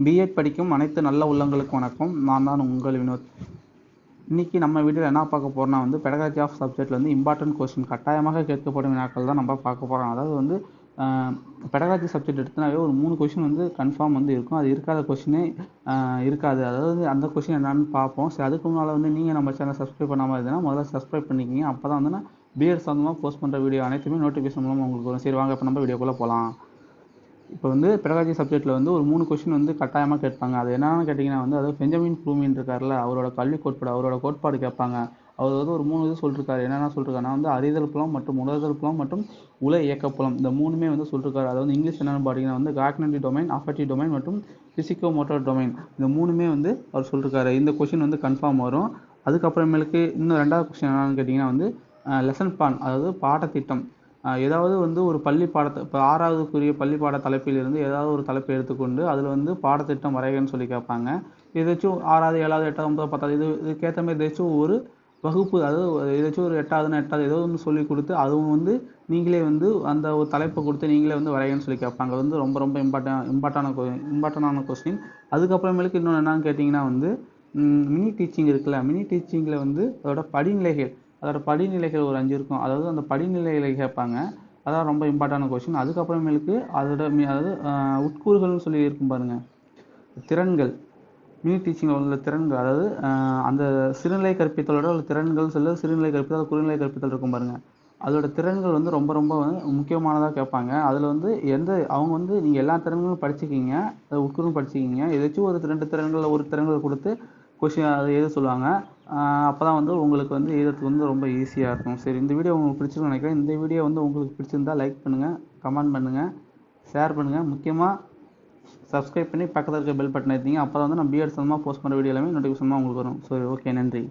BEd படிக்கும் அனைத்து நல்ல உள்ளங்களுக்கு வணக்கம். நான் தான் உங்கள் வினோத். இன்றைக்கி நம்ம வீடியோவில் என்ன பார்க்க போகிறோம்னா பெடகாலஜி ஆஃப் சப்ஜெக்டில் இம்பார்ட்டன்ட் கொஸ்டின் கட்டாயமாக கேட்கப்படும் வினாக்கள் தான் நம்ம பார்க்க போகிறோம். அதாவது பெடகாலஜி சப்ஜெக்ட் எடுத்தனாவே ஒரு 3 கொஸ்டின் கன்ஃபார்ம் இருக்கும். அது இருக்காத கொஸ்டினே இருக்காது. அதாவது அந்த கொஸ்டின் என்னன்னு பார்ப்போம். சரி, அதுக்கு முன்னால் நீங்கள் நம்ம சேனல் சப்ஸ்கிரைப் பண்ணாமல் இருந்ததுன்னா முதல்ல சப்ஸ்கிரைப் பண்ணிக்கிங்க. அப்போ தான் நான் பிஎட் சம்மந்தமாக போஸ்ட் பண்ணுற வீடியோ அனைத்துமே நோட்டிஃபிகேஷன் மூலமாக உங்களுக்கு வரும். சரி, வாங்க இப்போ நம்ம வீடியோக்குள்ளே போகலாம். இப்போ பெடகாலஜி சப்ஜெக்ட்டில் ஒரு 3 கொஸ்டின் கட்டாயமாக கேட்பாங்க. அது என்னென்னு கேட்டிங்கன்னா அதாவது பெஞ்சமின் ப்ளூமின் இருக்கார்ல, அவரோட கல்வி கோட்பாடு கேட்பாங்க. அவர் ஒரு 3 இது சொல்லியிருக்காரு. என்னென்ன சொல்லியிருக்காருன்னா அறிதல் புலம் மற்றும் உணர்தல் புலம் மற்றும் உல இயக்கப்புலம், இந்த 3மே சொல்லியிருக்காரு. அதாவது இங்கிலீஷ் என்னென்னு பார்த்தீங்கன்னா காக்னன்டி டொமைன், அஃபெக்டிவ் டொமைன் மற்றும் பிசிக்கோ மோட்டார் டொமைன், இந்த 3மே அவர் சொல்லியிருக்காரு. இந்த கொஸ்டின் கன்ஃபார்ம் வரும். அதுக்கப்புறமேலுக்கு இன்னும் 2வது கொஸ்டின் என்னென்னு கேட்டிங்கன்னா லெசன் பிளான், அதாவது பாடத்திட்டம். ஏதாவது ஒரு பள்ளி பாடத்தை இப்போ 6வதுக்குரிய பள்ளி பாட தலைப்பிலிருந்து ஏதாவது ஒரு தலைப்பை எடுத்துக்கொண்டு அதில் பாடத்திட்டம் வரைகன்னு சொல்லி கேட்பாங்க. ஏதாச்சும் 6வது 7வது 8வது 9வது 10வது இதுக்கேற்ற மாதிரி ஏதாச்சும் ஒரு வகுப்பு, அதாவது ஏதாச்சும் ஒரு 8வது ஏதோ ஒன்று சொல்லி கொடுத்து அதுவும் நீங்களே அந்த ஒரு தலைப்பை கொடுத்து நீங்களே வரைகன்னு சொல்லி கேட்பாங்க. அது ரொம்ப ரொம்ப இம்பார்ட்டண்டான கொஸ்டின். அதுக்கப்புறமேலுக்கு இன்னொன்று என்னன்னு கேட்டிங்கன்னா மினி டீச்சிங் இருக்குல்ல, மினி டீச்சிங்கில் அதோட படிநிலைகள் ஒரு 5 இருக்கும். அதாவது அந்த படிநிலைகளை கேட்பாங்க. அதான் ரொம்ப இம்பார்ட்டான கொஸ்டின். அதுக்கப்புறமேலுக்கு அதாவது உட்கூறுகள்னு சொல்லி இருக்கும் பாருங்கள், திறன்கள். மினி டீச்சிங்கில் உள்ள திறன்கள், அதாவது அந்த சிறுநிலை கற்பித்தலோட உள்ள திறன்கள் சிறுநிலை கற்பித்தல் குறுநிலை கற்பித்தல் இருக்கும் பாருங்கள், அதோட திறன்கள் ரொம்ப ரொம்ப முக்கியமானதாக கேட்பாங்க. அதில் அவங்க நீங்கள் எல்லா திறன்களும் படிச்சுக்கிங்க, அதை உட்கூறும் படிச்சுக்கிங்க. ஏதாச்சும் ஒரு 2 திறன்கள் ஒரு திறன்கள் கொடுத்து கொஸ்டின் அதை எழுத சொல்லுவாங்க. அப்போ தான் உங்களுக்கு எழுதுறதுக்கு ரொம்ப ஈஸியாக இருக்கும். சரி, இந்த வீடியோ உங்களுக்கு பிடிச்சிருக்குன்னு நினைக்கிறேன். இந்த வீடியோ உங்களுக்கு பிடிச்சிருந்தா லைக் பண்ணுங்கள், கமெண்ட் பண்ணுங்கள், ஷேர் பண்ணுங்கள். முக்கியமாக சப்ஸ்கிரைப் பண்ணி பக்கத்தில் இருக்க பெல் பட்டன் எடுத்தீங்க. அப்போ தான் நான் பிஎட் சம்மந்தமாக போஸ்ட் பண்ணுற வீடியோ எல்லாமே நோட்டிஃபிகேஷன் உங்களுக்கு வரும். சரி, ஓகே, நன்றி.